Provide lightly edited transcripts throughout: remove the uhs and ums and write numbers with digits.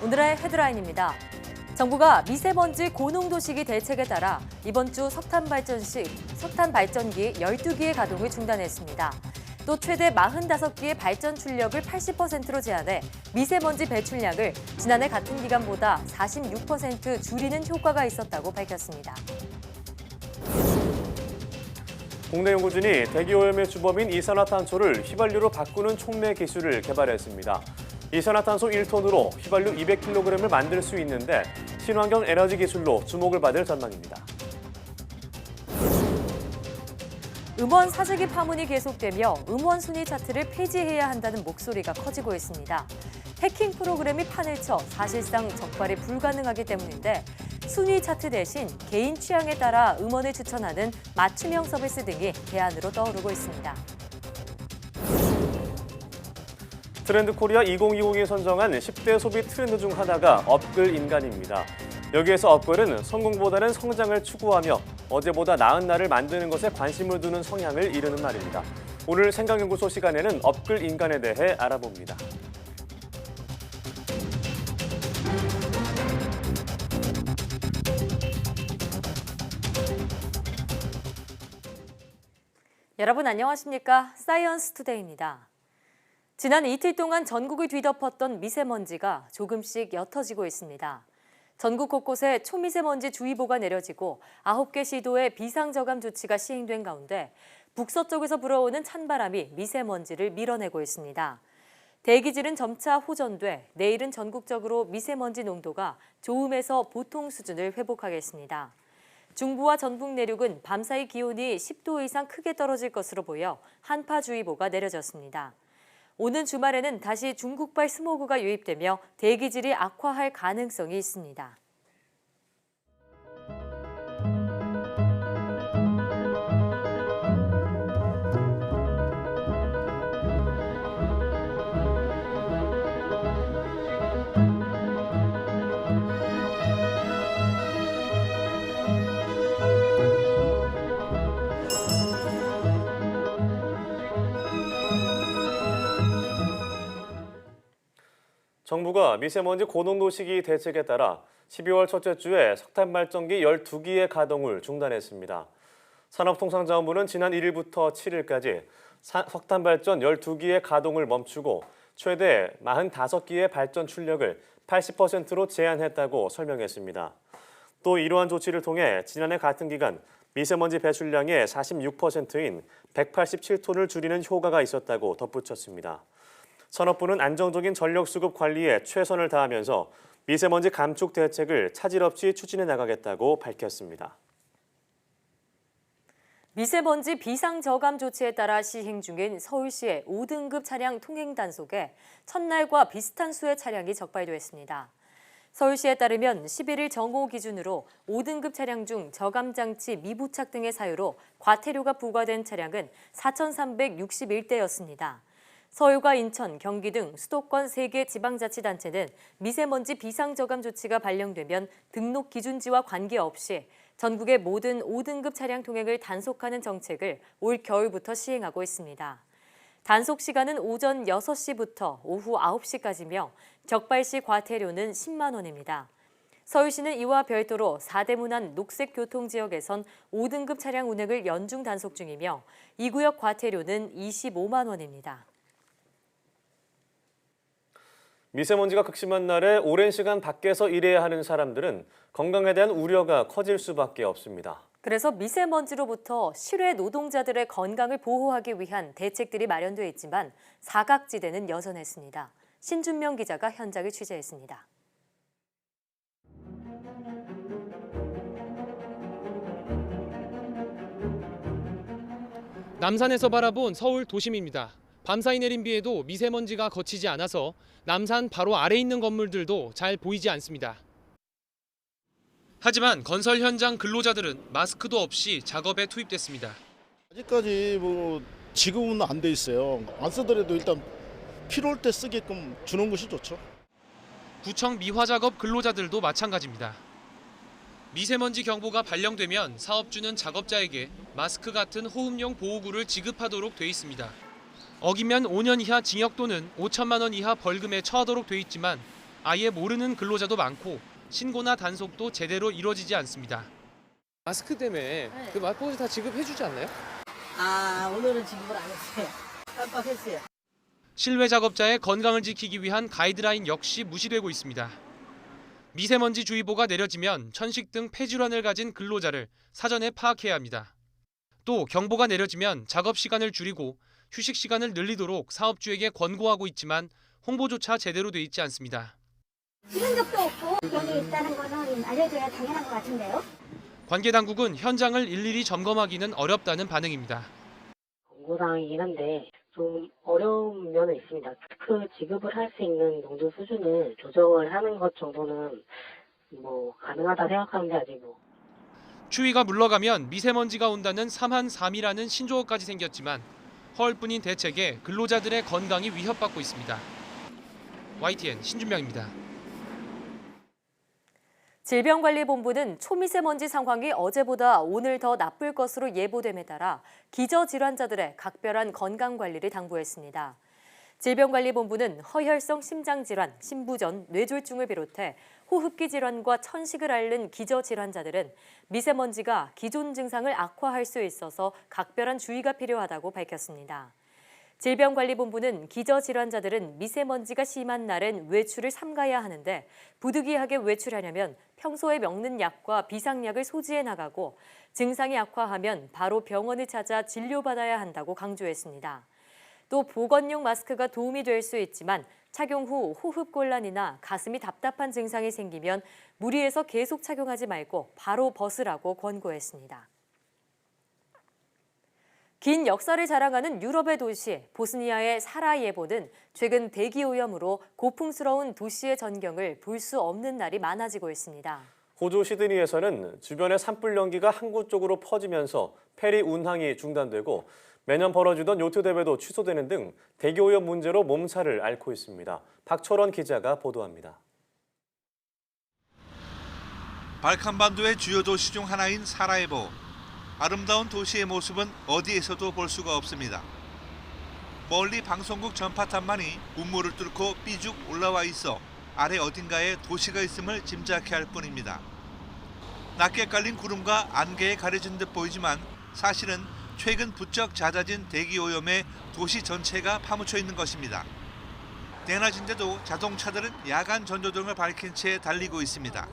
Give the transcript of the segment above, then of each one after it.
오늘의 헤드라인입니다. 정부가 미세먼지 고농도 시기 대책에 따라 이번 주 석탄 발전기 12기의 가동을 중단했습니다. 또 최대 45기의 발전 출력을 80%로 제한해 미세먼지 배출량을 지난해 같은 기간보다 46% 줄이는 효과가 있었다고 밝혔습니다. 국내 연구진이 대기오염의 주범인 이산화탄소를 휘발유로 바꾸는 촉매 기술을 개발했습니다. 이산화탄소 1톤으로 휘발유 200kg을 만들 수 있는데 친환경 에너지 기술로 주목을 받을 전망입니다. 음원 사재기 파문이 계속되며 음원 순위 차트를 폐지해야 한다는 목소리가 커지고 있습니다. 해킹 프로그램이 판을 쳐 사실상 적발이 불가능하기 때문인데 순위 차트 대신 개인 취향에 따라 음원을 추천하는 맞춤형 서비스 등이 대안으로 떠오르고 있습니다. 트렌드 코리아 2020이 선정한 10대 소비 트렌드 중 하나가 업글 인간입니다. 여기에서 업글은 성공보다는 성장을 추구하며 어제보다 나은 날을 만드는 것에 관심을 두는 성향을 이르는 말입니다. 오늘 생각연구소 시간에는 업글 인간에 대해 알아봅니다. 여러분 안녕하십니까? 사이언스 투데이입니다. 지난 이틀 동안 전국을 뒤덮었던 미세먼지가 조금씩 옅어지고 있습니다. 전국 곳곳에 초미세먼지 주의보가 내려지고 9개 시도에 비상저감 조치가 시행된 가운데 북서쪽에서 불어오는 찬바람이 미세먼지를 밀어내고 있습니다. 대기질은 점차 호전돼 내일은 전국적으로 미세먼지 농도가 좋음에서 보통 수준을 회복하겠습니다. 중부와 전북 내륙은 밤사이 기온이 10도 이상 크게 떨어질 것으로 보여 한파주의보가 내려졌습니다. 오는 주말에는 다시 중국발 스모그가 유입되며 대기질이 악화할 가능성이 있습니다. 정부가 미세먼지 고농도 시기 대책에 따라 12월 첫째 주에 석탄 발전기 12기의 가동을 중단했습니다. 산업통상자원부는 지난 1일부터 7일까지 석탄 발전 12기의 가동을 멈추고 최대 45기의 발전 출력을 80%로 제한했다고 설명했습니다. 또 이러한 조치를 통해 지난해 같은 기간 미세먼지 배출량의 46%인 187톤을 줄이는 효과가 있었다고 덧붙였습니다. 산업부는 안정적인 전력 수급 관리에 최선을 다하면서 미세먼지 감축 대책을 차질 없이 추진해 나가겠다고 밝혔습니다. 미세먼지 비상저감 조치에 따라 시행 중인 서울시의 5등급 차량 통행 단속에 첫날과 비슷한 수의 차량이 적발됐습니다. 서울시에 따르면 11일 정오 기준으로 5등급 차량 중 저감장치 미부착 등의 사유로 과태료가 부과된 차량은 4,361대였습니다. 서울과 인천, 경기 등 수도권 3개 지방자치단체는 미세먼지 비상저감 조치가 발령되면 등록 기준지와 관계없이 전국의 모든 5등급 차량 통행을 단속하는 정책을 올 겨울부터 시행하고 있습니다. 단속 시간은 오전 6시부터 오후 9시까지며 적발 시 과태료는 10만 원입니다. 서울시는 이와 별도로 사대문안 녹색교통지역에선 5등급 차량 운행을 연중 단속 중이며 이 구역 과태료는 25만 원입니다. 미세먼지가 극심한 날에 오랜 시간 밖에서 일해야 하는 사람들은 건강에 대한 우려가 커질 수밖에 없습니다. 그래서 미세먼지로부터 실외 노동자들의 건강을 보호하기 위한 대책들이 마련돼 있지만 사각지대는 여전했습니다. 신준명 기자가 현장을 취재했습니다. 남산에서 바라본 서울 도심입니다. 밤사이 내린 비에도 미세먼지가 거치지 않아서 남산 바로 아래 있는 건물들도 잘 보이지 않습니다. 하지만 건설 현장 근로자들은 마스크도 없이 작업에 투입됐습니다. 아직까지 지금은 안 돼 있어요. 안 쓰더라도 일단 필요할 때 쓰게끔 주는 것이 좋죠. 구청 미화작업 근로자들도 마찬가지입니다. 미세먼지 경보가 발령되면 사업주는 작업자에게 마스크 같은 호흡용 보호구를 지급하도록 돼 있습니다. 어기면 5년 이하 징역 또는 5천만 원 이하 벌금에 처하도록 돼 있지만 아예 모르는 근로자도 많고 신고나 단속도 제대로 이루어지지 않습니다. 마스크 때문에 그 맞벌이 다 지급해주지 않나요? 오늘은 지급을 안 했어요. 깜빡했어요. 실외 작업자의 건강을 지키기 위한 가이드라인 역시 무시되고 있습니다. 미세먼지 주의보가 내려지면 천식 등 폐질환을 가진 근로자를 사전에 파악해야 합니다. 또 경보가 내려지면 작업 시간을 줄이고 휴식 시간을 늘리도록 사업주에게 권고하고 있지만 홍보조차 제대로 돼 있지 않습니다. 들은 적도 없고 여기 있다는 거는 알려줘야 당연한 것 같은데요. 관계 당국은 현장을 일일이 점검하기는 어렵다는 반응입니다. 권고사항이긴 한데 좀 어려운 면은 있습니다. 그 지급을 할 수 있는 농도 수준을 조정을 하는 것 정도는 가능하다 생각하는데 아직 추위가 물러가면 미세먼지가 온다는 3한3이라는 신조어까지 생겼지만 허울뿐인 대책에 근로자들의 건강이 위협받고 있습니다. YTN 신준명입니다. 질병관리본부는 초미세먼지 상황이 어제보다 오늘 더 나쁠 것으로 예보됨에 따라 기저질환자들의 각별한 건강관리를 당부했습니다. 질병관리본부는 허혈성 심장질환, 심부전, 뇌졸중을 비롯해 호흡기 질환과 천식을 앓는 기저질환자들은 미세먼지가 기존 증상을 악화할 수 있어서 각별한 주의가 필요하다고 밝혔습니다. 질병관리본부는 기저질환자들은 미세먼지가 심한 날엔 외출을 삼가야 하는데 부득이하게 외출하려면 평소에 먹는 약과 비상약을 소지해 나가고 증상이 악화하면 바로 병원을 찾아 진료받아야 한다고 강조했습니다. 또 보건용 마스크가 도움이 될 수 있지만 착용 후 호흡곤란이나 가슴이 답답한 증상이 생기면 무리해서 계속 착용하지 말고 바로 벗으라고 권고했습니다. 긴 역사를 자랑하는 유럽의 도시 보스니아의 사라예보는 최근 대기오염으로 고풍스러운 도시의 전경을 볼 수 없는 날이 많아지고 있습니다. 호주 시드니에서는 주변의 산불 연기가 항구 쪽으로 퍼지면서 페리 운항이 중단되고 매년 벌어지던 요트 대회도 취소되는 등 대기오염 문제로 몸살을 앓고 있습니다. 박철원 기자가 보도합니다. 발칸반도의 주요 도시 중 하나인 사라예보. 아름다운 도시의 모습은 어디에서도 볼 수가 없습니다. 멀리 방송국 전파탄만이 우물을 뚫고 삐죽 올라와 있어 아래 어딘가에 도시가 있음을 짐작케 할 뿐입니다. 낮게 깔린 구름과 안개에 가려진 듯 보이지만 사실은 최근 부쩍 잦아진 대기오염에 도시 전체가 파묻혀 있는 것입니다. 대낮인데도 자동차들은 야간 전조등을 밝힌 채 달리고 있습니다.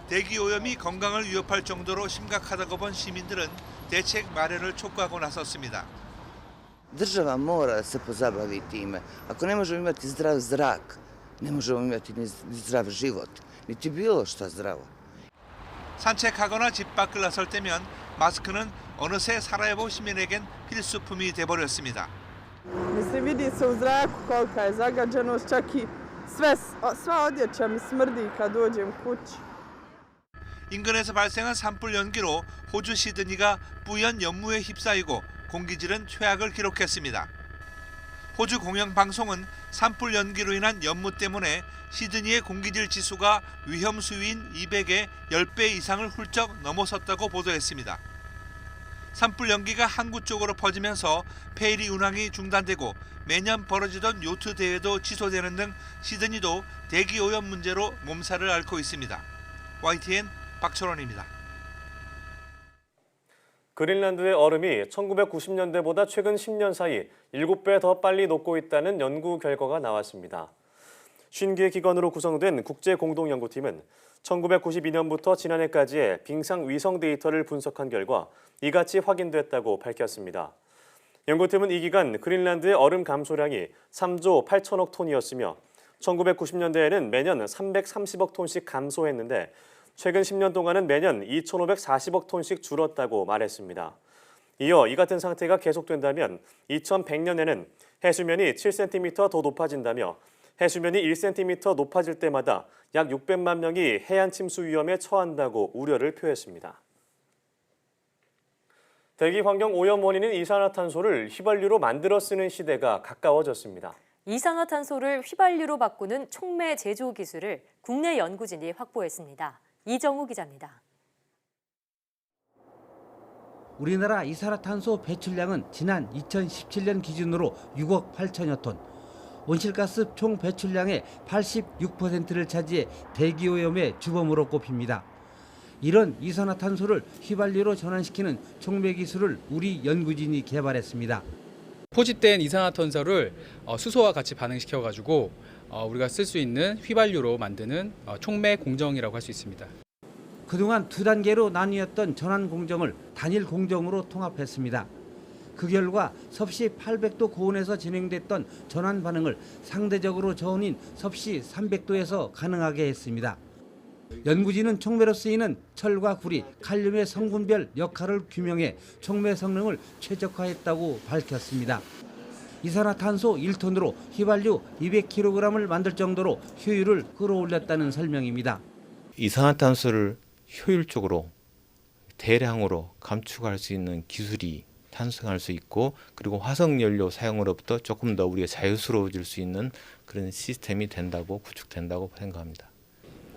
대기오염이 건강을 위협할 정도로 심각하다고 본 시민들은 대책 마련을 촉구하고 나섰습니다. Država mora se pozabaviti time. Ako ne možemo imati zdrav zrak, ne možemo imati ni zdrav život, niti bilo što zdravo. 산책하거나 집 밖을 나설 때면 마스크는 어느새 사라예보 시민에겐 필수품이 돼버렸습니다. Mislim, vidi se u zraku kolika je zagađenost, čak i sva odjeća mi smrdi kad dođem kući. 인근에서 발생한 산불 연기로 호주 시드니가 뿌연 연무에 휩싸이고 공기질은 최악을 기록했습니다. 호주 공영방송은 산불 연기로 인한 연무 때문에 시드니의 공기질 지수가 위험 수위인 200의 10배 이상을 훌쩍 넘어섰다고 보도했습니다. 산불 연기가 항구 쪽으로 퍼지면서 페리 운항이 중단되고 매년 벌어지던 요트 대회도 취소되는 등 시드니도 대기오염 문제로 몸살을 앓고 있습니다. YTN 박철원입니다. 그린란드의 얼음이 1990년대보다 최근 10년 사이 7배 더 빨리 녹고 있다는 연구 결과가 나왔습니다. 50개 기관으로 구성된 국제공동연구팀은 1992년부터 지난해까지의 빙상 위성 데이터를 분석한 결과 이같이 확인됐다고 밝혔습니다. 연구팀은 이 기간 그린란드의 얼음 감소량이 3조 8천억 톤이었으며 1990년대에는 매년 330억 톤씩 감소했는데 최근 10년 동안은 매년 2,540억 톤씩 줄었다고 말했습니다. 이어 이 같은 상태가 계속된다면 2100년에는 해수면이 7cm 더 높아진다며 해수면이 1cm 높아질 때마다 약 600만 명이 해안 침수 위험에 처한다고 우려를 표했습니다. 대기 환경 오염 원인인 이산화탄소를 휘발유로 만들어 쓰는 시대가 가까워졌습니다. 이산화탄소를 휘발유로 바꾸는 촉매 제조 기술을 국내 연구진이 확보했습니다. 이정우 기자입니다. 우리나라 이산화탄소 배출량은 지난 2017년 기준으로 6억 8천여 톤. 온실가스 총 배출량의 86%를 차지해 대기오염의 주범으로 꼽힙니다. 이런 이산화탄소를 휘발유로 전환시키는 촉매 기술을 우리 연구진이 개발했습니다. 포집된 이산화탄소를 수소와 같이 반응시켜가지고 우리가 쓸 수 있는 휘발유로 만드는 촉매 공정이라고 할 수 있습니다. 그동안 두 단계로 나뉘었던 전환 공정을 단일 공정으로 통합했습니다. 그 결과 섭씨 800도 고온에서 진행됐던 전환 반응을 상대적으로 저온인 섭씨 300도에서 가능하게 했습니다. 연구진은 촉매로 쓰이는 철과 구리, 칼륨의 성분별 역할을 규명해 촉매 성능을 최적화했다고 밝혔습니다. 이산화탄소 1톤으로 휘발유 200kg을 만들 정도로 효율을 끌어올렸다는 설명입니다. 이산화탄소를 효율적으로 대량으로 감축할 수 있는 기술이 탄생할 수 있고, 그리고 화석연료 사용으로부터 조금 더 우리가 자유스러워질 수 있는 그런 시스템이 구축된다고 생각합니다.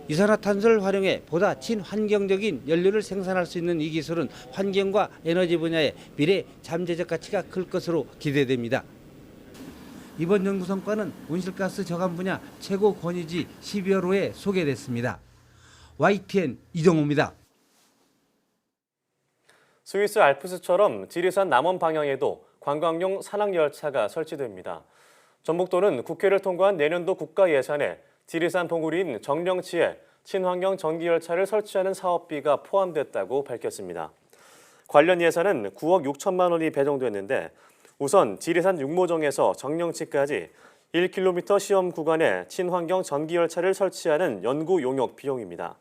이산화탄소를 활용해 보다 친환경적인 연료를 생산할 수 있는 이 기술은 환경과 에너지 분야의 미래 잠재적 가치가 클 것으로 기대됩니다. 이번 연구 성과는 온실가스 저감 분야 최고 권위지 12월호에 소개됐습니다. YTN 이정호입니다. 스위스 알프스처럼 지리산 남원 방향에도 관광용 산악열차가 설치됩니다. 전북도는 국회를 통과한 내년도 국가 예산에 지리산 봉우리인 정령치에 친환경 전기열차를 설치하는 사업비가 포함됐다고 밝혔습니다. 관련 예산은 9억 6천만 원이 배정됐는데, 우선 지리산 육모정에서 정령치까지 1km 시험 구간에 친환경 전기열차를 설치하는 연구 용역 비용입니다.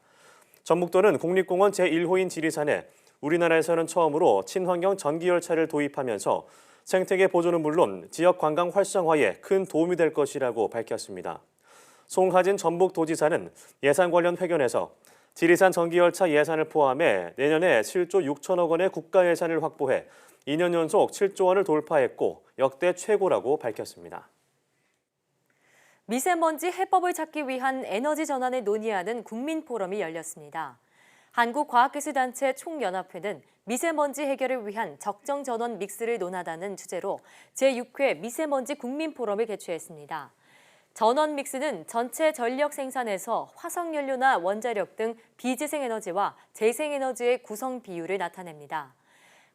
전북도는 국립공원 제1호인 지리산에 우리나라에서는 처음으로 친환경 전기열차를 도입하면서 생태계 보존은 물론 지역 관광 활성화에 큰 도움이 될 것이라고 밝혔습니다. 송하진 전북도지사는 예산 관련 회견에서 지리산 전기열차 예산을 포함해 내년에 7조 6천억 원의 국가 예산을 확보해 2년 연속 7조 원을 돌파했고 역대 최고라고 밝혔습니다. 미세먼지 해법을 찾기 위한 에너지 전환을 논의하는 국민포럼이 열렸습니다. 한국과학기술단체 총연합회는 미세먼지 해결을 위한 적정 전원 믹스를 논하다는 주제로 제6회 미세먼지 국민포럼을 개최했습니다. 전원 믹스는 전체 전력 생산에서 화석연료나 원자력 등 비재생에너지와 재생에너지의 구성 비율을 나타냅니다.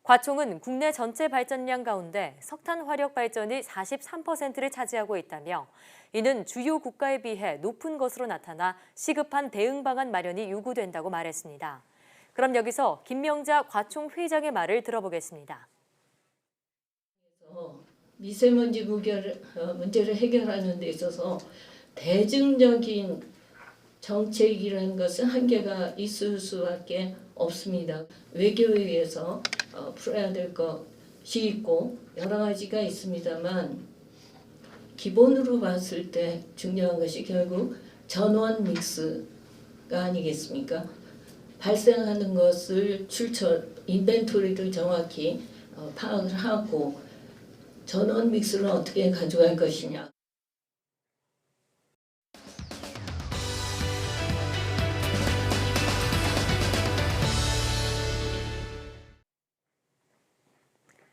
과총은 국내 전체 발전량 가운데 석탄 화력 발전이 43%를 차지하고 있다며, 이는 주요 국가에 비해 높은 것으로 나타나 시급한 대응 방안 마련이 요구된다고 말했습니다. 그럼 여기서 김명자 과총 회장의 말을 들어보겠습니다. 미세먼지 문제를 해결하는 데 있어서 대중적인 정책이라는 것은 한계가 있을 수밖에 없습니다. 외교에 의해서 풀어야 될 것이 있고 여러 가지가 있습니다만, 기본으로 봤을 때 중요한 것이 결국 전원 믹스가 아니겠습니까? 발생하는 것을 인벤토리를 정확히 파악을 하고 전원 믹스를 어떻게 가져갈 것이냐.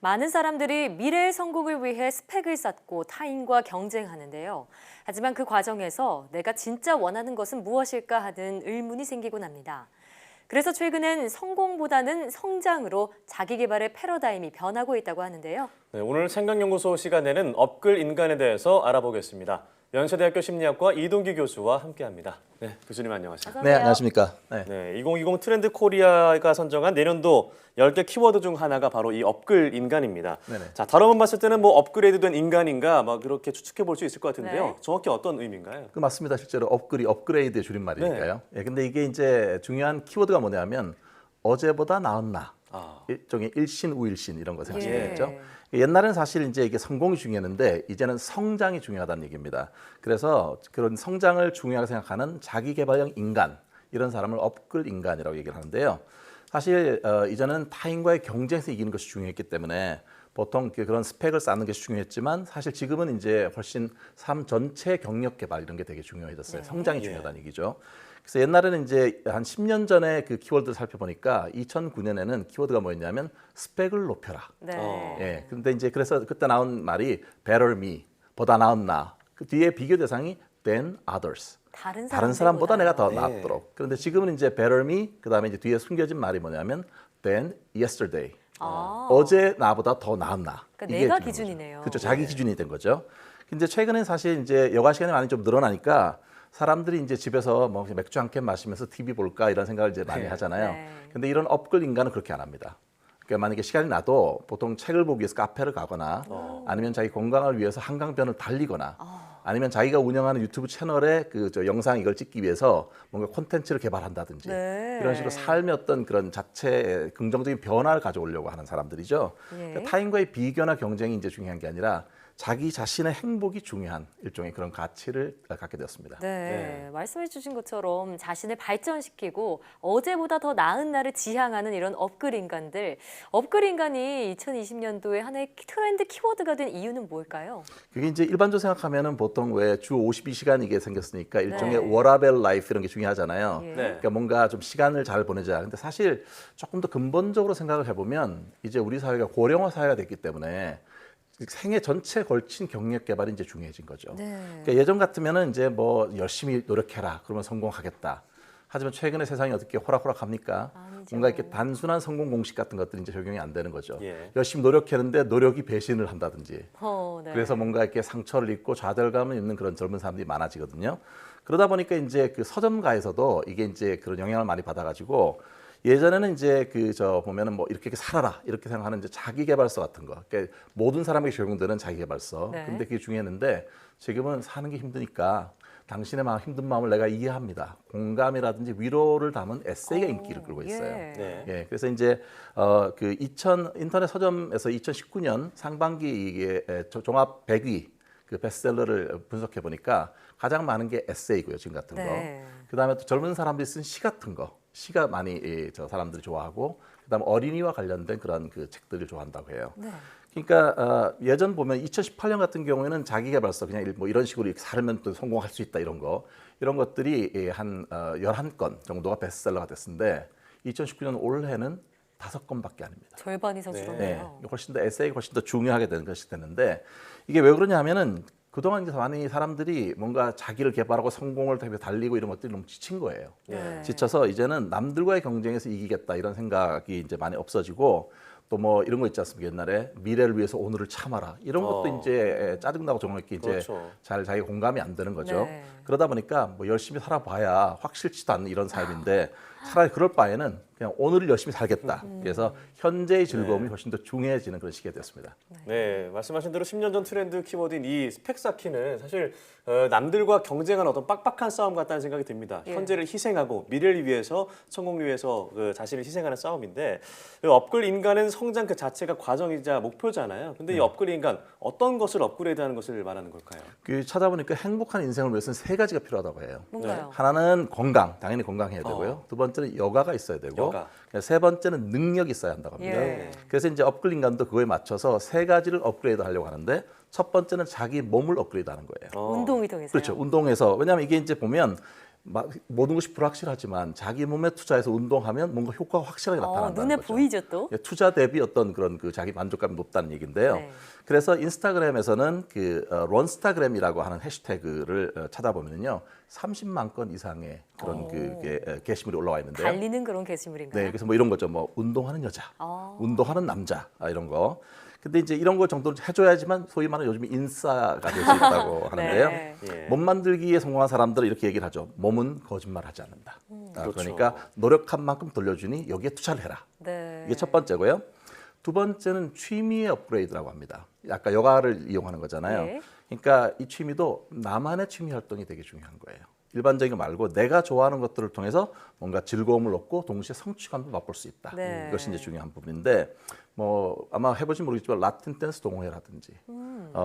많은 사람들이 미래의 성공을 위해 스펙을 쌓고 타인과 경쟁하는데요. 하지만 그 과정에서 내가 진짜 원하는 것은 무엇일까 하는 의문이 생기곤 합니다. 그래서 최근엔 성공보다는 성장으로 자기 개발의 패러다임이 변하고 있다고 하는데요. 네, 오늘 생각연구소 시간에는 업글 인간에 대해서 알아보겠습니다. 연세대학교 심리학과 이동기 교수와 함께합니다. 네, 교수님 안녕하세요. 네, 안녕하십니까. 네, 2020 트렌드 코리아가 선정한 내년도 10개 키워드 중 하나가 바로 이 업글 인간입니다. 네네. 자, 다뤄만 봤을 때는 뭐 업그레이드된 인간인가 막 그렇게 추측해 볼 수 있을 것 같은데요. 네. 정확히 어떤 의미인가요? 맞습니다. 실제로 업글이 업그레이드의 줄임말이니까요. 예, 근데 이게 이제 중요한 키워드가 뭐냐면 어제보다 나은 나. 일종의 일신 우일신 이런 거 생각하시겠죠. 옛날에는 사실 이제 이게 성공이 중요했는데 이제는 성장이 중요하다는 얘기입니다. 그래서 그런 성장을 중요하게 생각하는 자기 개발형 인간, 이런 사람을 업글 인간이라고 얘기를 하는데요. 사실 이전은 타인과의 경쟁에서 이기는 것이 중요했기 때문에 보통 그런 스펙을 쌓는 것이 중요했지만, 사실 지금은 이제 훨씬 삶 전체 경력 개발 이런 게 되게 중요해졌어요. 성장이 중요하다는 얘기죠. 그래서 옛날에는 이제 한 10년 전에 그 키워드를 살펴보니까 2009년에는 키워드가 뭐였냐면 스펙을 높여라. 네. 예. 근데 이제 그래서 그때 나온 말이 better me, 보다 나은 나. 그 뒤에 비교 대상이 than others. 다른 사람보다 내가 더 네. 낫도록. 그런데 지금은 이제 better me, 그다음에 이제 뒤에 숨겨진 말이 뭐냐면 than yesterday. 어제 나보다 더 나은 나. 그러니까 이게 내가 중요한 거죠. 기준이네요. 그렇죠. 자기 기준이 된 거죠. 근데 최근에 사실 이제 여가 시간이 많이 좀 늘어나니까 사람들이 이제 집에서 뭐 맥주 한 캔 마시면서 TV 볼까 이런 생각을 이제 많이 하잖아요. 네. 근데 이런 업글 인간은 그렇게 안 합니다. 그러니까 만약에 시간이 나도 보통 책을 보기 위해서 카페를 가거나 아니면 자기 건강을 위해서 한강변을 달리거나 아니면 자기가 운영하는 유튜브 채널에 그 영상 이걸 찍기 위해서 뭔가 콘텐츠를 개발한다든지 네. 이런 식으로 삶의 어떤 그런 자체의 긍정적인 변화를 가져오려고 하는 사람들이죠. 예. 그러니까 타인과의 비교나 경쟁이 이제 중요한 게 아니라 자기 자신의 행복이 중요한 일종의 그런 가치를 갖게 되었습니다. 네, 말씀해 주신 것처럼 자신을 발전시키고 어제보다 더 나은 날을 지향하는 이런 업글 인간들. 업글 인간이 2020년도에 하나의 트렌드 키워드가 된 이유는 뭘까요? 그게 이제 일반적으로 생각하면은 보통 왜 주 52시간 이게 생겼으니까 일종의 네. 워라벨 라이프 이런 게 중요하잖아요. 예. 네. 그러니까 뭔가 좀 시간을 잘 보내자. 근데 사실 조금 더 근본적으로 생각을 해보면 이제 우리 사회가 고령화 사회가 됐기 때문에 생애 전체에 걸친 경력 개발이 이제 중요해진 거죠. 네. 그러니까 예전 같으면은 이제 뭐 열심히 노력해라 그러면 성공하겠다. 하지만 최근에 세상이 어떻게 호락호락합니까? 뭔가 이렇게 단순한 성공 공식 같은 것들이 이제 적용이 안 되는 거죠. 예. 열심히 노력했는데 노력이 배신을 한다든지. 네. 그래서 뭔가 이렇게 상처를 입고 좌절감을 입는 그런 젊은 사람들이 많아지거든요. 그러다 보니까 이제 그 서점가에서도 이게 이제 그런 영향을 많이 받아가지고 예전에는 이제 보면은 뭐 이렇게 살아라 이렇게 생각하는 이제 자기개발서 같은 거. 그러니까 모든 사람에게 적용되는 자기개발서. 네. 근데 그게 중요했는데 지금은 사는 게 힘드니까 당신의 마음 힘든 마음을 내가 이해합니다. 공감이라든지 위로를 담은 에세이가 인기를 끌고 있어요. 네. 예, 그래서 이제 인터넷 서점에서 2019년 상반기 이게 종합 100위 그 베스트셀러를 분석해 보니까 가장 많은 게 에세이고요, 지금 같은 거. 네. 그다음에 또 젊은 사람들이 쓴 시 같은 거, 시가 많이 저 사람들이 좋아하고, 그다음에 어린이와 관련된 그런 그 책들을 좋아한다고 해요. 네. 그러니까 예전 보면 2018년 같은 경우에는 자기개발서 그냥 뭐 이런 식으로 이렇게 살면 또 성공할 수 있다 이런 것들이 한 11건 정도가 베스트셀러가 됐는데 2019년 올해는 5건밖에 아닙니다. 절반 이상 줄었네요. 네, 훨씬 더 에세이가 훨씬 더 중요하게 되는 것이 됐는데 이게 왜 그러냐 하면은 그동안 이제 많이 사람들이 뭔가 자기를 개발하고 성공을 달리고 이런 것들이 너무 지친 거예요. 네. 지쳐서 이제는 남들과의 경쟁에서 이기겠다 이런 생각이 이제 많이 없어지고 또 뭐 이런 거 있지 않습니까? 옛날에 미래를 위해서 오늘을 참아라 이런 것도 이제 짜증나고 정말 이제 그렇죠. 잘 자기가 공감이 안 되는 거죠. 네. 그러다 보니까 뭐 열심히 살아봐야 확 싫지도 않는 이런 삶인데 차라리 그럴 바에는 그냥 오늘을 열심히 살겠다. 그래서 현재의 즐거움이 훨씬 더 중요해지는 그런 시기가 되었습니다. 네, 말씀하신 대로 10년 전 트렌드 키워드인 이 스펙 쌓기는 사실 남들과 경쟁하는 어떤 빡빡한 싸움 같다는 생각이 듭니다. 예. 현재를 희생하고 미래를 위해서 성공을 위해서 그 자신을 희생하는 싸움인데 이 업글 인간은 성장 그 자체가 과정이자 목표잖아요. 근데 이 업글 인간 어떤 것을 업그레이드하는 것을 말하는 걸까요? 그 찾아보니까 행복한 인생을 위해서는 3가지가 필요하다고 해요. 뭔가요? 하나는 건강, 당연히 건강해야 되고요. 두 번째는 여가가 있어야 되고, 여가. 세 번째는 능력이 있어야 한다고 합니다. 예. 그래서 이제 업글 인간도 그거에 맞춰서 3가지를 업그레이드 하려고 하는데 첫 번째는 자기 몸을 업그레이드 하는 거예요. 운동이 통해서요. 그렇죠. 운동해서. 왜냐하면 이게 이제 보면 모든 것이 불확실하지만 자기 몸에 투자해서 운동하면 뭔가 효과가 확실하게 나타난다는 눈에 거죠. 보이죠 또. 투자 대비 어떤 그런 그 자기 만족감이 높다는 얘기인데요. 네. 그래서 인스타그램에서는 그 런스타그램이라고 하는 해시태그를 찾아보면요, 30만 건 이상의 그런 그게 게시물이 올라와 있는데요. 달리는 그런 게시물인가요? 네, 그래서 뭐 이런 거죠. 뭐 운동하는 여자, 운동하는 남자 이런 거. 근데 이제 이런 거 정도는 해줘야지만 소위 말하는 요즘 인싸가 될 수 있다고 하는데요. 네. 예. 몸 만들기에 성공한 사람들은 이렇게 얘기를 하죠. 몸은 거짓말하지 않는다. 그렇죠. 그러니까 노력한 만큼 돌려주니 여기에 투자를 해라. 네. 이게 첫 번째고요. 두 번째는 취미의 업그레이드라고 합니다. 아까 여가를 이용하는 거잖아요. 네. 그러니까 이 취미도 나만의 취미 활동이 되게 중요한 거예요. 일반적인 거 말고 내가 좋아하는 것들을 통해서 뭔가 즐거움을 얻고 동시에 성취감도 맛볼 수 있다. 네. 이것이 이제 중요한 부분인데 뭐 아마 해보신 모르겠지만 라틴 댄스 동호회라든지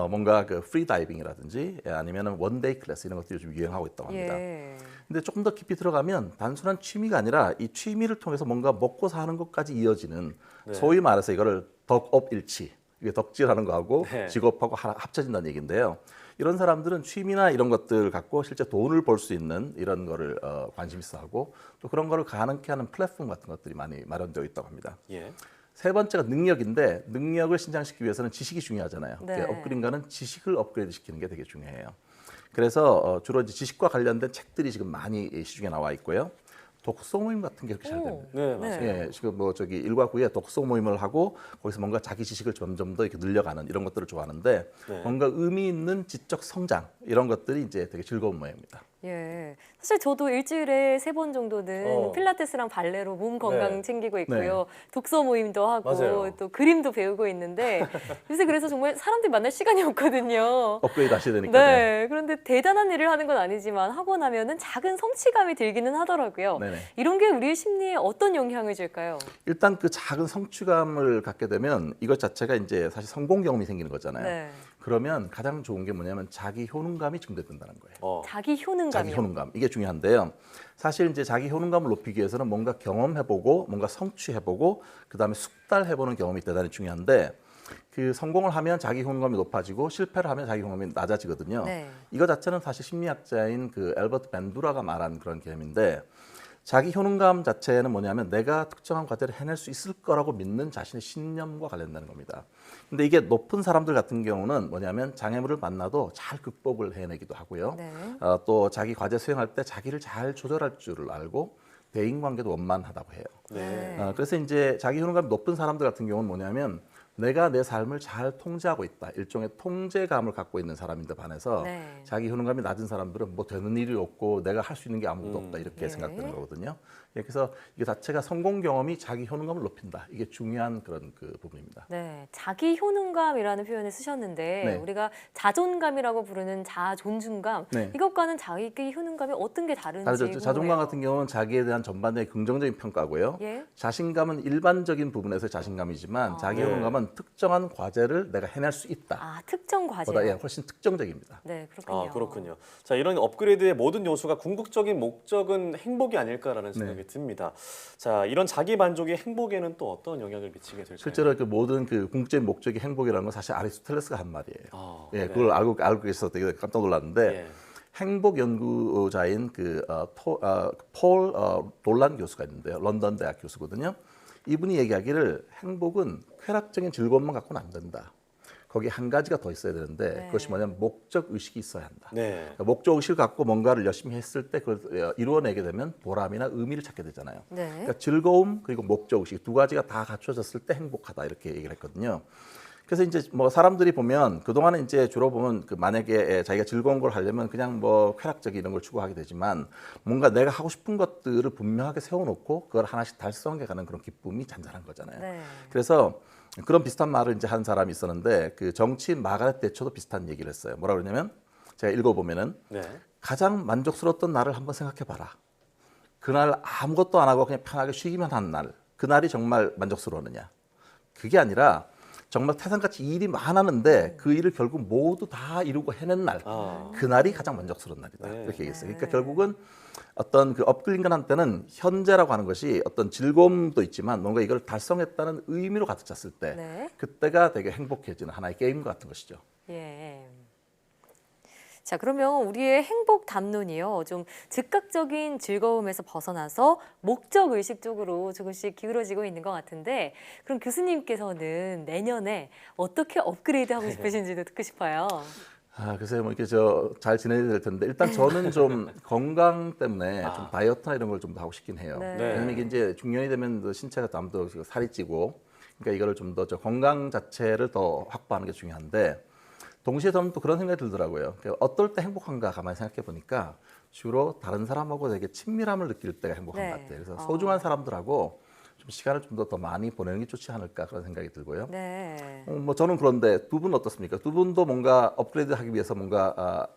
뭔가 그 프리 다이빙이라든지 아니면은 원데이 클래스 이런 것들이 요즘 유행하고 있다고 합니다. 예. 근데 조금 더 깊이 들어가면 단순한 취미가 아니라 이 취미를 통해서 뭔가 먹고 사는 것까지 이어지는 소위 말해서 이거를 덕업일치, 이게 덕질하는 거하고 네. 직업하고 합쳐진다는 얘기인데요. 이런 사람들은 취미나 이런 것들 갖고 실제 돈을 벌 수 있는 이런 거를 관심 있어 하고 또 그런 거를 가능케 하는 플랫폼 같은 것들이 많이 마련되어 있다고 합니다. 예. 세 번째가 능력인데 능력을 신장시키기 위해서는 지식이 중요하잖아요. 네. 업그레이드가는 지식을 업그레이드 시키는 게 되게 중요해요. 그래서 주로 이제 지식과 관련된 책들이 지금 많이 시중에 나와 있고요. 독서 모임 같은 게 그렇게 잘 됩니다. 네, 맞아요. 예, 지금 뭐 저기 1과 9에 독서 모임을 하고 거기서 뭔가 자기 지식을 점점 더 이렇게 늘려가는 이런 것들을 좋아하는데 네. 뭔가 의미 있는 지적 성장 이런 것들이 이제 되게 즐거운 모임입니다. 예. 사실 저도 일주일에 3번 정도는 필라테스랑 발레로 몸 건강 네. 챙기고 있고요. 독서 모임도 하고 맞아요. 또 그림도 배우고 있는데 요새 그래서 정말 사람들 만날 시간이 없거든요. 업그레이드 하셔야 되니까. 네. 그런데 대단한 일을 하는 건 아니지만 하고 나면은 작은 성취감이 들기는 하더라고요. 네네. 이런 게 우리의 심리에 어떤 영향을 줄까요? 일단 그 작은 성취감을 갖게 되면 이것 자체가 이제 사실 성공 경험이 생기는 거잖아요. 네. 그러면 가장 좋은 게 뭐냐면 자기 효능감이 증대된다는 거예요. 자기 효능감이요. 자기 효능감 이게 중요한데요. 사실 이제 자기 효능감을 높이기 위해서는 뭔가 경험해보고 뭔가 성취해보고 그다음에 숙달해보는 경험이 대단히 중요한데 그 성공을 하면 자기 효능감이 높아지고 실패를 하면 자기 효능감이 낮아지거든요. 네. 이거 자체는 사실 심리학자인 그 앨버트 벤두라가 말한 그런 개념인데 자기 효능감 자체는 뭐냐면 내가 특정한 과제를 해낼 수 있을 거라고 믿는 자신의 신념과 관련되는 겁니다. 근데 이게 높은 사람들 같은 경우는 뭐냐면 장애물을 만나도 잘 극복을 해내기도 하고요. 네. 또 자기 과제 수행할 때 자기를 잘 조절할 줄을 알고 대인관계도 원만하다고 해요. 네. 그래서 이제 자기 효능감이 높은 사람들 같은 경우는 뭐냐면 내가 내 삶을 잘 통제하고 있다. 일종의 통제감을 갖고 있는 사람인데 반해서 네. 자기 효능감이 낮은 사람들은 뭐 되는 일이 없고 내가 할 수 있는 게 아무것도 없다. 이렇게 네. 생각되는 거거든요. 그래서 이게 자체가 성공 경험이 자기 효능감을 높인다. 이게 중요한 그런 그 부분입니다. 네, 자기 효능감이라는 표현을 쓰셨는데 네. 우리가 자존감이라고 부르는 자존중감 네. 이것과는 자기 효능감이 어떤 게 다른지 다르죠. 궁금해요. 자존감 같은 경우는 자기에 대한 전반적인 긍정적인 평가고요. 예? 자신감은 일반적인 부분에서의 자신감이지만 자기 효능감은 특정한 과제를 내가 해낼 수 있다. 아, 특정 과제. 보다 훨씬 특정적입니다. 네, 그렇군요. 아, 그렇군요. 자, 이런 업그레이드의 모든 요소가 궁극적인 목적은 행복이 아닐까라는 생각이 듭니다. 자, 이런 자기 만족이 행복에는 또 어떤 영향을 미치게 될까요? 실제로 그 모든 그 궁극적인 목적이 행복이라는 건 사실 아리스토텔레스가 한 말이에요. 네. 그걸 알고 계셔서 되게 깜짝 놀랐는데 행복 연구자인 그 폴 롤란 교수가 있는데요. 런던 대학 교수거든요. 이분이 얘기하기를 행복은 쾌락적인 즐거움만 갖고는 안 된다. 거기 한 가지가 더 있어야 되는데 그것이 뭐냐면 목적 의식이 있어야 한다. 그러니까 목적 의식을 갖고 뭔가를 열심히 했을 때 그걸 이루어내게 되면 보람이나 의미를 찾게 되잖아요. 네. 그러니까 즐거움 그리고 목적 의식 두 가지가 다 갖춰졌을 때 행복하다 이렇게 얘기를 했거든요. 그래서 이제 뭐 사람들이 보면 그동안은 이제 주로 보면 그 만약에 자기가 즐거운 걸 하려면 그냥 뭐 쾌락적인 이런 걸 추구하게 되지만 뭔가 내가 하고 싶은 것들을 분명하게 세워놓고 그걸 하나씩 달성해 가는 그런 기쁨이 잔잔한 거잖아요. 네. 그래서 그런 비슷한 말을 이제 한 사람이 있었는데 그 정치인 마가렛 대처도 비슷한 얘기를 했어요. 뭐라 그러냐면 제가 읽어보면은 가장 만족스러웠던 날을 한번 생각해봐라. 그날 아무것도 안 하고 그냥 편하게 쉬기만 한 날. 그날이 정말 만족스러웠느냐. 그게 아니라 정말 태산같이 일이 많았는데 그 일을 결국 모두 다 이루고 해낸 날. 그날이 가장 만족스러운 날이다. 이렇게 얘기했어요. 그러니까 결국은 어떤 그 업글링한테는 현재라고 하는 것이 어떤 즐거움도 있지만 뭔가 이걸 달성했다는 의미로 가득 찼을 때 그때가 되게 행복해지는 하나의 게임 같은 것이죠. 예. 자, 그러면 우리의 행복 담론이요. 좀 즉각적인 즐거움에서 벗어나서 목적 의식 쪽으로 조금씩 기울어지고 있는 것 같은데 그럼 교수님께서는 내년에 어떻게 업그레이드 하고 싶으신지도 듣고 싶어요. 글쎄요, 뭐 이렇게 잘 지내야 될 텐데 일단 저는 좀 건강 때문에 좀 다이어트나 이런 걸 좀 하고 싶긴 해요. 왜냐면 이게 이제 중년이 되면 신체가 아무도 살이 찌고 그러니까 이거를 좀 더 건강 자체를 더 확보하는 게 중요한데 동시에 저는 또 그런 생각이 들더라고요. 어떨 때 행복한가 가만히 생각해 보니까 주로 다른 사람하고 되게 친밀함을 느낄 때가 행복한 것 같아요. 그래서 소중한 사람들하고 좀 시간을 좀 더 많이 보내는 게 좋지 않을까 그런 생각이 들고요. 네. 뭐 저는 그런데 두 분 어떻습니까? 두 분도 뭔가 업그레이드하기 위해서 뭔가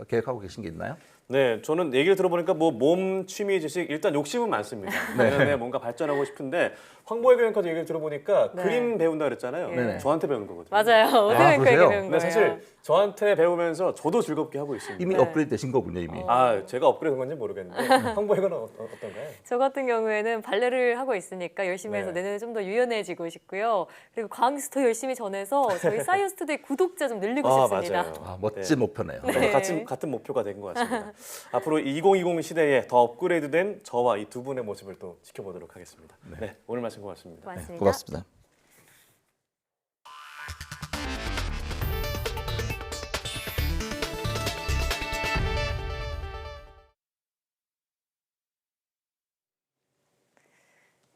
계획하고 계신 게 있나요? 네, 저는 얘기를 들어보니까 뭐 몸, 취미, 지식 일단 욕심은 많습니다. 내년에 뭔가 발전하고 싶은데 황보혜 교양까지 얘기를 들어보니까 그림 배운다 그랬잖아요. 저한테 배우는 거거든요. 맞아요. 오세훈 배우는 거예요. 네, 사실 저한테 배우면서 저도 즐겁게 하고 있습니다. 이미 업그레이드 되신 거군요, 이미. 제가 업그레이드 된 건지 모르겠는데 황보혜는 어떤가요? 저 같은 경우에는 발레를 하고 있으니까 열심히 해서 내년에 좀 더 유연해지고 싶고요. 그리고 과학뉴스 더 열심히 전해서 저희 사이언스 투데이 구독자 좀 늘리고 싶습니다. 맞아요. 멋진 목표네요. 같은 목표가 된 것 같습니다. 앞으로 2020 시대에 더 업그레이드된 저와 이 두 분의 모습을 또 지켜보도록 하겠습니다. 네, 오늘 말씀 고맙습니다. 고맙습니다. 고맙습니다.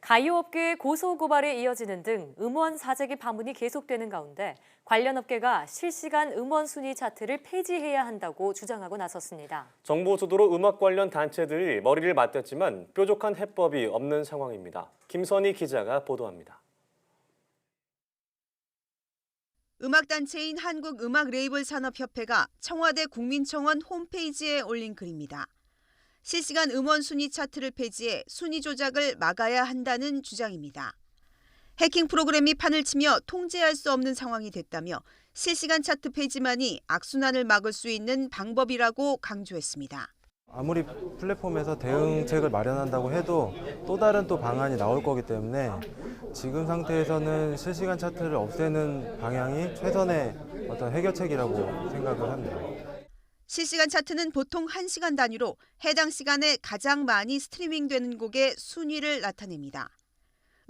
가요업계의 고소고발이 이어지는 등 음원 사재기 파문이 계속되는 가운데 관련 업계가 실시간 음원 순위 차트를 폐지해야 한다고 주장하고 나섰습니다. 정부 주도로 음악 관련 단체들이 머리를 맞댔지만 뾰족한 해법이 없는 상황입니다. 김선희 기자가 보도합니다. 음악단체인 한국음악레이블산업협회가 청와대 국민청원 홈페이지에 올린 글입니다. 실시간 음원 순위 차트를 폐지해 순위 조작을 막아야 한다는 주장입니다. 해킹 프로그램이 판을 치며 통제할 수 없는 상황이 됐다며 실시간 차트 폐지만이 악순환을 막을 수 있는 방법이라고 강조했습니다. 아무리 플랫폼에서 대응책을 마련한다고 해도 또 다른 방안이 나올 거기 때문에 지금 상태에서는 실시간 차트를 없애는 방향이 최선의 어떤 해결책이라고 생각을 합니다. 실시간 차트는 보통 1시간 단위로 해당 시간에 가장 많이 스트리밍되는 곡의 순위를 나타냅니다.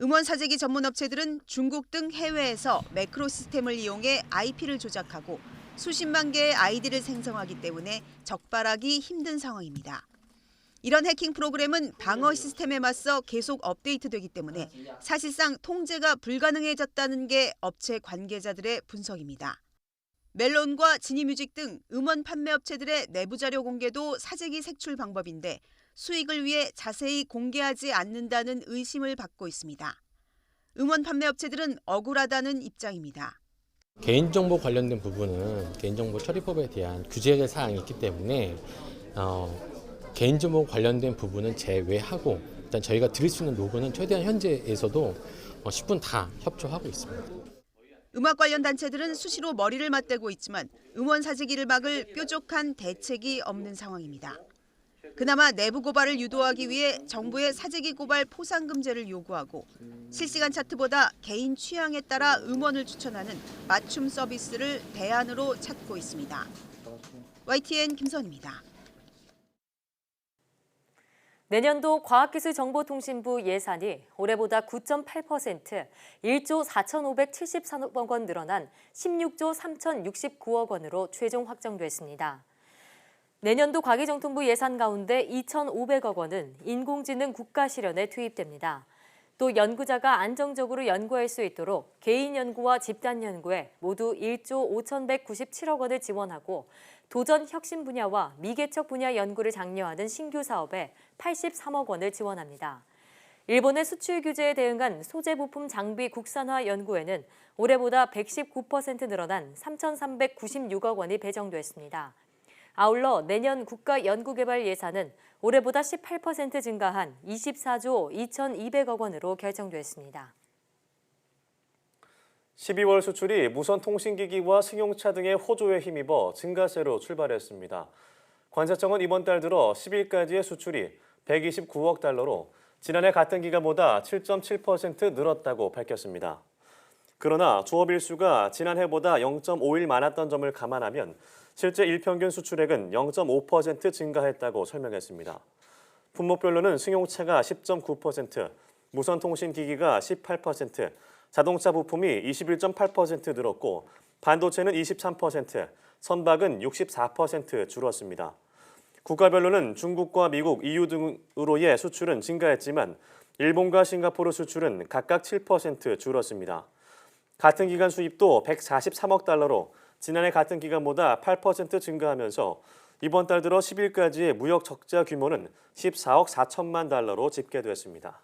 음원 사재기 전문 업체들은 중국 등 해외에서 매크로 시스템을 이용해 IP를 조작하고 수십만 개의 아이디를 생성하기 때문에 적발하기 힘든 상황입니다. 이런 해킹 프로그램은 방어 시스템에 맞서 계속 업데이트되기 때문에 사실상 통제가 불가능해졌다는 게 업체 관계자들의 분석입니다. 멜론과 지니뮤직 등 음원 판매 업체들의 내부 자료 공개도 사재기 색출 방법인데 수익을 위해 자세히 공개하지 않는다는 의심을 받고 있습니다. 음원 판매 업체들은 억울하다는 입장입니다. 개인정보 관련된 부분은 개인정보 처리법에 대한 규제 사항이 있기 때문에 개인정보 관련된 부분은 제외하고 일단 저희가 드릴 수 있는 로그는 최대한 현재에서도 10분 다 협조하고 있습니다. 음악 관련 단체들은 수시로 머리를 맞대고 있지만 음원 사재기를 막을 뾰족한 대책이 없는 상황입니다. 그나마 내부 고발을 유도하기 위해 정부의 사재기 고발 포상금제를 요구하고 실시간 차트보다 개인 취향에 따라 음원을 추천하는 맞춤 서비스를 대안으로 찾고 있습니다. YTN 김선입니다. 내년도 과학기술정보통신부 예산이 올해보다 9.8% 1조 4,573억 원 늘어난 16조 3,069억 원으로 최종 확정됐습니다. 내년도 과기정통부 예산 가운데 2,500억 원은 인공지능 국가실현에 투입됩니다. 또 연구자가 안정적으로 연구할 수 있도록 개인 연구와 집단 연구에 모두 1조 5,197억 원을 지원하고 도전 혁신 분야와 미개척 분야 연구를 장려하는 신규 사업에 83억 원을 지원합니다. 일본의 수출 규제에 대응한 소재 부품 장비 국산화 연구에는 올해보다 119% 늘어난 3,396억 원이 배정됐습니다. 아울러 내년 국가연구개발 예산은 올해보다 18% 증가한 24조 2,200억 원으로 결정됐습니다. 12월 수출이 무선통신기기와 승용차 등의 호조에 힘입어 증가세로 출발했습니다. 관세청은 이번 달 들어 10일까지의 수출이 129억 달러로 지난해 같은 기간보다 7.7% 늘었다고 밝혔습니다. 그러나 조업 일수가 지난해보다 0.5일 많았던 점을 감안하면 실제 일평균 수출액은 0.5% 증가했다고 설명했습니다. 품목별로는 승용차가 10.9%, 무선통신기기가 18%, 자동차 부품이 21.8% 늘었고 반도체는 23%, 선박은 64% 줄었습니다. 국가별로는 중국과 미국, EU 등으로의 수출은 증가했지만 일본과 싱가포르 수출은 각각 7% 줄었습니다. 같은 기간 수입도 143억 달러로 지난해 같은 기간보다 8% 증가하면서 이번 달 들어 10일까지의 무역 적자 규모는 14억 4천만 달러로 집계됐습니다.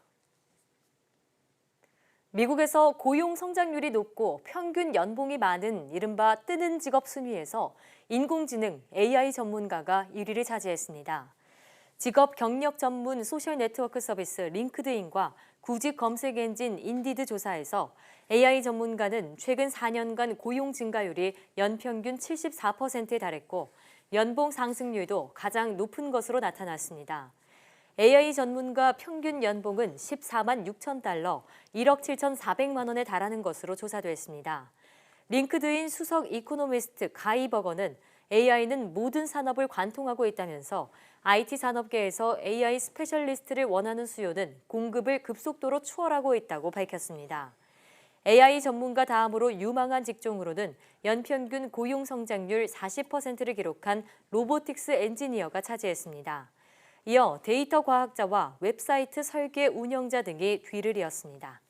미국에서 고용 성장률이 높고 평균 연봉이 많은 이른바 뜨는 직업 순위에서 인공지능 AI 전문가가 1위를 차지했습니다. 직업 경력 전문 소셜 네트워크 서비스 링크드인과 구직 검색 엔진 인디드 조사에서 AI 전문가는 최근 4년간 고용 증가율이 연평균 74%에 달했고 연봉 상승률도 가장 높은 것으로 나타났습니다. AI 전문가 평균 연봉은 14만 6천 달러, 1억 7,400만 원에 달하는 것으로 조사됐습니다. 링크드인 수석 이코노미스트 가이 버거는 AI는 모든 산업을 관통하고 있다면서 IT 산업계에서 AI 스페셜리스트를 원하는 수요는 공급을 급속도로 추월하고 있다고 밝혔습니다. AI 전문가 다음으로 유망한 직종으로는 연평균 고용 성장률 40%를 기록한 로보틱스 엔지니어가 차지했습니다. 이어 데이터 과학자와 웹사이트 설계 운영자 등이 뒤를 이었습니다.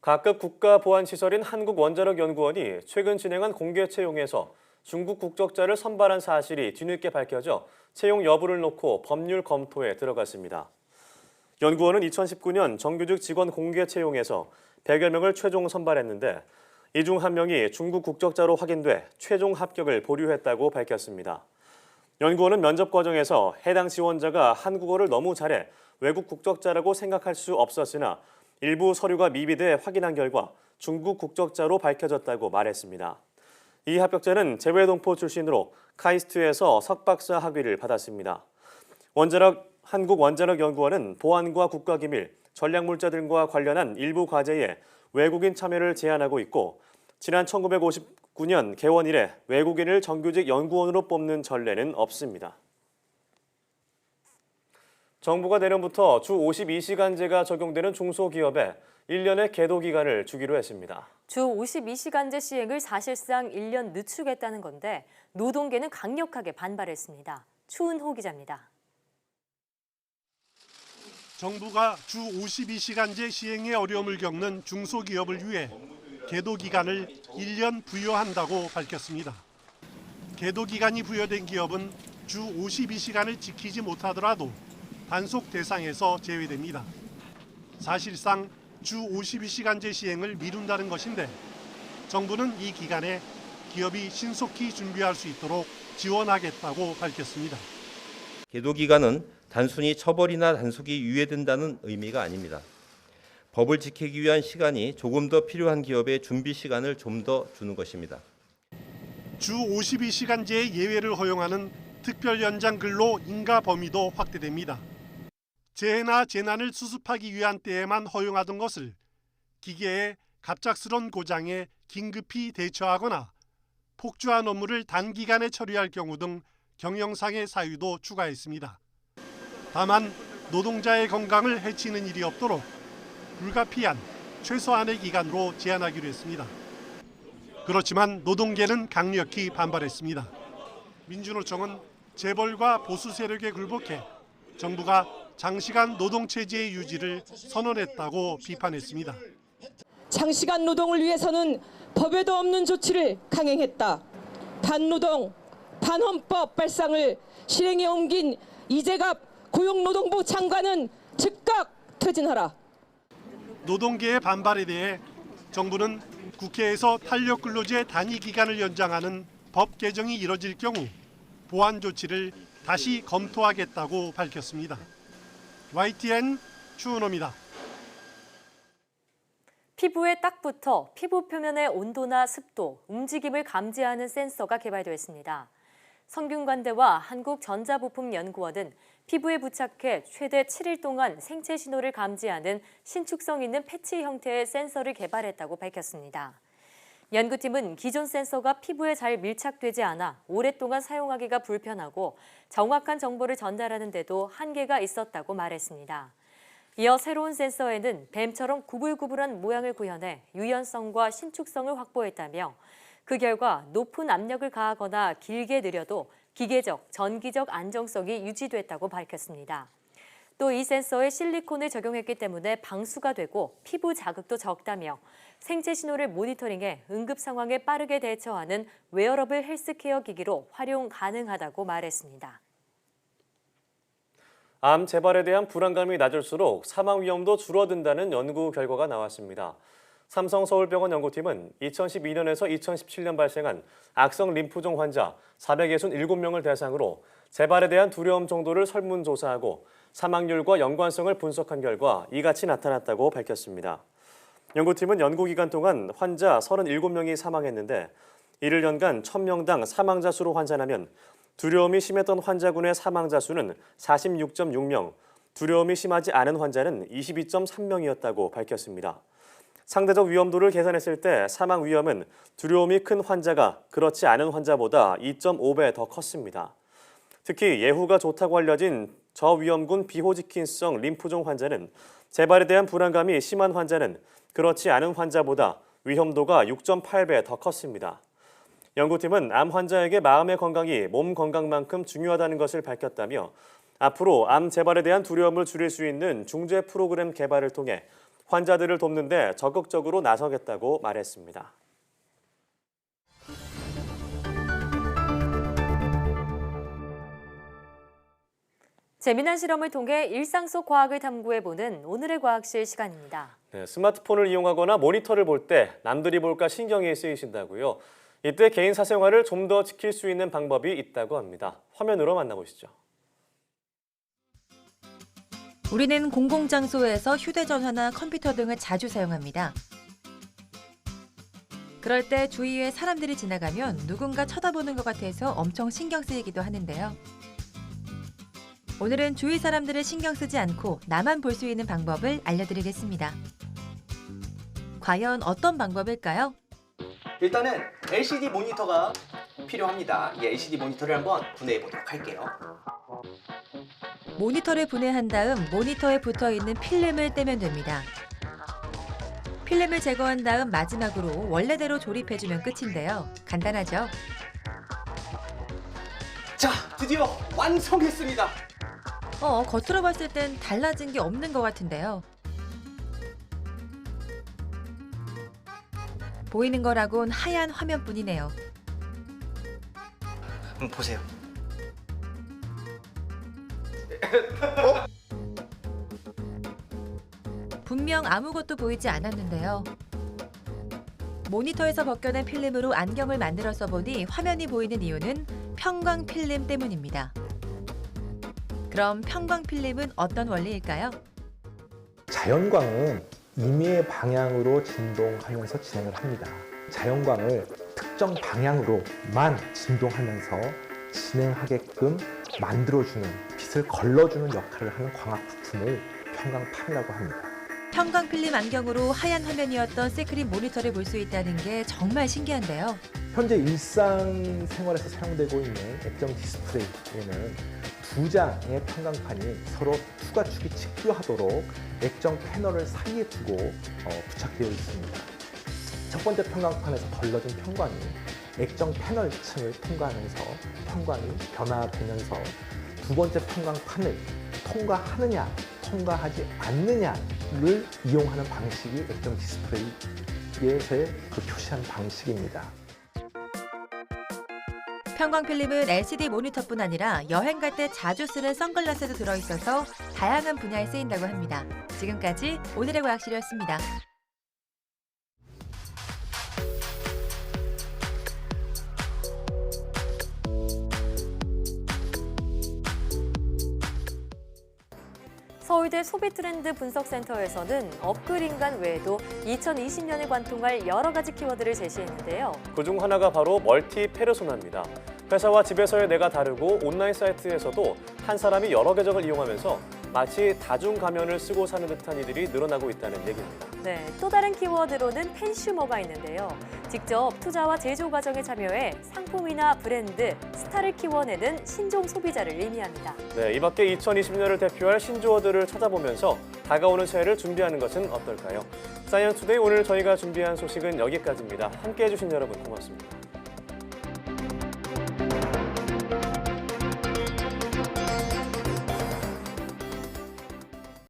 각급 국가보안시설인 한국원자력연구원이 최근 진행한 공개 채용에서 중국 국적자를 선발한 사실이 뒤늦게 밝혀져 채용 여부를 놓고 법률 검토에 들어갔습니다. 연구원은 2019년 정규직 직원 공개 채용에서 100여 명을 최종 선발했는데 이 중 1명이 중국 국적자로 확인돼 최종 합격을 보류했다고 밝혔습니다. 연구원은 면접 과정에서 해당 지원자가 한국어를 너무 잘해 외국 국적자라고 생각할 수 없었으나 일부 서류가 미비돼 확인한 결과 중국 국적자로 밝혀졌다고 말했습니다. 이 합격자는 재외동포 출신으로 카이스트에서 석박사 학위를 받았습니다. 한국원자력연구원은 보안과 국가기밀, 전략물자 등과 관련한 일부 과제에 외국인 참여를 제한하고 있고 지난 1959년 개원 이래 외국인을 정규직 연구원으로 뽑는 전례는 없습니다. 정부가 내년부터 주 52시간제가 적용되는 중소기업에 1년의 계도 기간을 주기로 했습니다. 주 52시간제 시행을 사실상 1년 늦추겠다는 건데 노동계는 강력하게 반발했습니다. 추은호 기자입니다. 정부가 주 52시간제 시행에 어려움을 겪는 중소기업을 위해 계도 기간을 1년 부여한다고 밝혔습니다. 계도 기간이 부여된 기업은 주 52시간을 지키지 못하더라도 단속 대상에서 제외됩니다. 사실상 주 52시간제 시행을 미룬다는 것인데 정부는 이 기간에 기업이 신속히 준비할 수 있도록 지원하겠다고 밝혔습니다. 계도 기간은 단순히 처벌이나 단속이 유예된다는 의미가 아닙니다. 법을 지키기 위한 시간이 조금 더 필요한 기업의 준비 시간을 좀 더 주는 것입니다. 주 52시간제의 예외를 허용하는 특별 연장 근로 인가 범위도 확대됩니다. 재해나 재난을 수습하기 위한 때에만 허용하던 것을 기계의 갑작스런 고장에 긴급히 대처하거나 폭주한 업무를 단기간에 처리할 경우 등 경영상의 사유도 추가했습니다. 다만 노동자의 건강을 해치는 일이 없도록 불가피한 최소한의 기간으로 제한하기로 했습니다. 그렇지만 노동계는 강력히 반발했습니다. 민주노총은 재벌과 보수 세력에 굴복해 정부가 장시간 노동체제의 유지를 선언했다고 비판했습니다. 장시간 노동을 위해서는 법에도 없는 조치를 강행했다. 반노동, 반헌법 발상을 실행에 옮긴 이재갑 고용노동부 장관은 즉각 퇴진하라. 노동계의 반발에 대해 정부는 국회에서 탄력근로제 단위 기간을 연장하는 법 개정이 이뤄질 경우 보완 조치를 다시 검토하겠다고 밝혔습니다. YTN 추은호입니다. 피부에 딱 붙어 피부 표면의 온도나 습도, 움직임을 감지하는 센서가 개발되었습니다. 성균관대와 한국전자부품연구원은 피부에 부착해 최대 7일 동안 생체 신호를 감지하는 신축성 있는 패치 형태의 센서를 개발했다고 밝혔습니다. 연구팀은 기존 센서가 피부에 잘 밀착되지 않아 오랫동안 사용하기가 불편하고 정확한 정보를 전달하는 데도 한계가 있었다고 말했습니다. 이어 새로운 센서에는 뱀처럼 구불구불한 모양을 구현해 유연성과 신축성을 확보했다며 그 결과 높은 압력을 가하거나 길게 느려도 기계적, 전기적 안정성이 유지됐다고 밝혔습니다. 또 이 센서에 실리콘을 적용했기 때문에 방수가 되고 피부 자극도 적다며 생체 신호를 모니터링해 응급 상황에 빠르게 대처하는 웨어러블 헬스케어 기기로 활용 가능하다고 말했습니다. 암 재발에 대한 불안감이 낮을수록 사망 위험도 줄어든다는 연구 결과가 나왔습니다. 삼성서울병원 연구팀은 2012년에서 2017년 발생한 악성 림프종 환자 467명을 대상으로 재발에 대한 두려움 정도를 설문조사하고 사망률과 연관성을 분석한 결과 이같이 나타났다고 밝혔습니다. 연구팀은 연구기간 동안 환자 37명이 사망했는데 이를 연간 1000명당 사망자 수로 환산하면 두려움이 심했던 환자군의 사망자 수는 46.6명, 두려움이 심하지 않은 환자는 22.3명이었다고 밝혔습니다. 상대적 위험도를 계산했을 때 사망 위험은 두려움이 큰 환자가 그렇지 않은 환자보다 2.5배 더 컸습니다. 특히 예후가 좋다고 알려진 저위험군 비호지킨성 림프종 환자는 재발에 대한 불안감이 심한 환자는 그렇지 않은 환자보다 위험도가 6.8배 더 컸습니다. 연구팀은 암 환자에게 마음의 건강이 몸 건강만큼 중요하다는 것을 밝혔다며 앞으로 암 재발에 대한 두려움을 줄일 수 있는 중재 프로그램 개발을 통해 환자들을 돕는 데 적극적으로 나서겠다고 말했습니다. 재미난 실험을 통해 일상 속 과학을 탐구해보는 오늘의 과학실 시간입니다. 네, 스마트폰을 이용하거나 모니터를 볼 때 남들이 볼까 신경이 쓰이신다고요. 이때 개인 사생활을 좀 더 지킬 수 있는 방법이 있다고 합니다. 화면으로 만나보시죠. 우리는 공공장소에서 휴대전화나 컴퓨터 등을 자주 사용합니다. 그럴 때 주위에 사람들이 지나가면 누군가 쳐다보는 것 같아서 엄청 신경 쓰이기도 하는데요. 오늘은 주위 사람들을 신경 쓰지 않고 나만 볼 수 있는 방법을 알려드리겠습니다. 과연 어떤 방법일까요? 일단은 LCD 모니터가 필요합니다. 이 LCD 모니터를 한번 분해해 보도록 할게요. 모니터를 분해한 다음 모니터에 붙어있는 필름을 떼면 됩니다. 필름을 제거한 다음 마지막으로 원래대로 조립해주면 끝인데요. 간단하죠? 자, 드디어 완성했습니다. 겉으로 봤을 땐 달라진 게 없는 것 같은데요. 보이는 거라곤 하얀 화면뿐이네요. 보세요. 분명 아무것도 보이지 않았는데요. 모니터에서 벗겨낸 필름으로 안경을 만들어서 보니 화면이 보이는 이유는 편광 필름 때문입니다. 그럼 편광 필름은 어떤 원리일까요? 자연광은 임의의 방향으로 진동하면서 진행을 합니다. 자연광을 특정 방향으로만 진동하면서 진행하게끔 만들어주는, 빛을 걸러주는 역할을 하는 광학 부품을 편광판이라고 합니다. 편광 필름 안경으로 하얀 화면이었던 세크린 모니터를 볼 수 있다는 게 정말 신기한데요. 현재 일상생활에서 사용되고 있는 액정 디스플레이에는 두 장의 편광판이 서로 투과축이 직교하도록 액정 패널을 사이에 두고 부착되어 있습니다. 첫 번째 편광판에서 걸러진 편광이 액정 패널 층을 통과하면서 편광이 변화되면서 두 번째 편광판을 통과하느냐, 통과하지 않느냐를 이용하는 방식이 액정 디스플레이에서의 그 표시한 방식입니다. 편광 필름은 LCD 모니터뿐 아니라 여행 갈 때 자주 쓰는 선글라스도 들어있어서 다양한 분야에 쓰인다고 합니다. 지금까지 오늘의 과학실이었습니다. 서울대 소비트렌드 분석센터에서는 업글인간 외에도 2020년에 관통할 여러 가지 키워드를 제시했는데요. 그중 하나가 바로 멀티페르소나입니다. 회사와 집에서의 내가 다르고 온라인 사이트에서도 한 사람이 여러 계정을 이용하면서 마치 다중 가면을 쓰고 사는 듯한 이들이 늘어나고 있다는 얘기입니다. 네, 또 다른 키워드로는 팬슈머가 있는데요. 직접 투자와 제조 과정에 참여해 상품이나 브랜드, 스타를 키워내는 신종 소비자를 의미합니다. 네, 이 밖에 2020년을 대표할 신조어들을 찾아보면서 다가오는 새해를 준비하는 것은 어떨까요? 사이언스 투데이 오늘 저희가 준비한 소식은 여기까지입니다. 함께해 주신 여러분 고맙습니다.